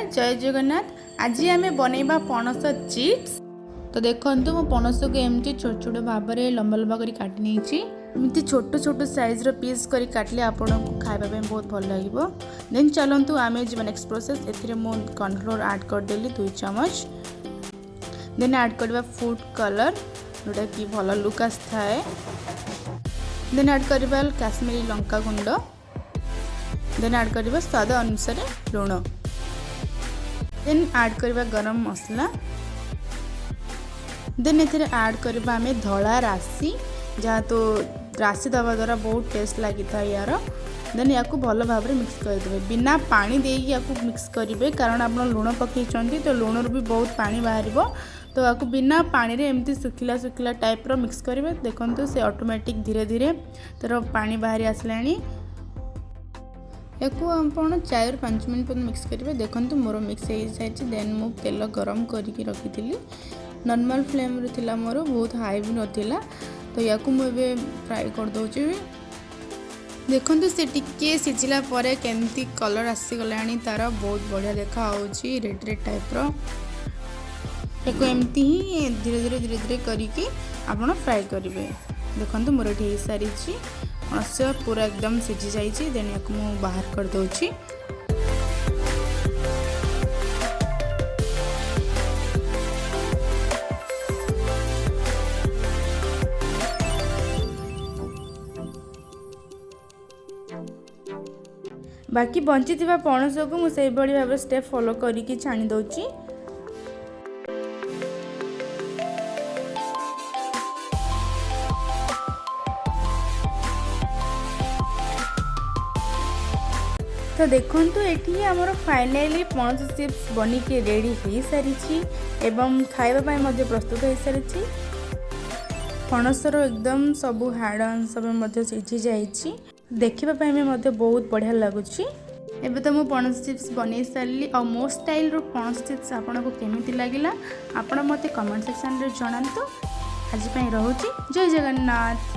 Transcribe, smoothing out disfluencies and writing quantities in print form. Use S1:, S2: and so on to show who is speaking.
S1: जय जगन्नाथ। आज आम बनैबा पणस चिप्स। तो देखो मो पणस को एमती छोट छोट भाव में लंबा लंबा कर काटी नहीं एमती छोट छोट साइज रो पीस कर काटले आपन को खाइबा पे बहुत भल लागिबो। देन चलंतु आमे जे नेक्स्ट प्रोसेस एथिरे मो कॉर्नफ्लोर ऐड कर देली 2 चम्मच। देन ऐड करबा फूड कलर जोटा कि भल लुक आए। देन ऐड करबा काश्मीरी लंका गुंड। देन ऐड करबा स्वाद अनुसार लूण। देन ऐड करबा गरम मसला। देन एथिरे ऐड करबा आमे धला राशि जहाँ तो राशि दबा द्वारा बहुत टेस्ट लगी था यार। देन या भल भाव में मिक्स करदे बिना पानी देकी या मिक्स करेंगे कारण आप लुण पकई तो लुण भी बहुत पानी बाहर तो आपको बिना पानी रे एमती सुखिला सुखिला टाइप रो मिक्स करेंगे। देखो से ऑटोमेटिक धीरे धीरे तर पानी बाहरी आसलानी। या 4-5 मिनट मिक्स करेंगे। देखो मोर मिक्स हो सारी। देन मु तेल गरम करके रखी नॉर्मल फ्लेम रे थिला मोर बहुत हाई भी नथिला तो या मुझे फ्राई कर दूची। देखो से टिके सिझिला परे केमती कलर आसीगलानी तार बहुत बढ़िया देखा होची रेड रेड टाइप रो। एको एमती ही धीरे धीरे धीरे धीरे करके आपण फ्राई करेंगे। देखो मोर ये सारी पणस पूरा एकदम सिझी जाइए। देन या मु बाहर कर दूची। बाकी बंची पणस को मुझे भाव स्टेप फॉलो करके छाणी दौची। तो देखो ये आमर फाइनाली पणस चिप्स बनिके रेडी हो सारी एवं खाइबा प्रस्तुत हो सारी। पणसर एकदम सबू हाड़ अंश में सिझी जाइए। देखा बहुत बढ़िया लगुच। एबे तो मु पणस चिप्स बन सारी और मो स्टाइल रो पणस चिप्स आपन को केमिति लागिला आपण मते कमेंट सेक्शन रे जणांतु। आज पई रहूची। जय जगन्नाथ।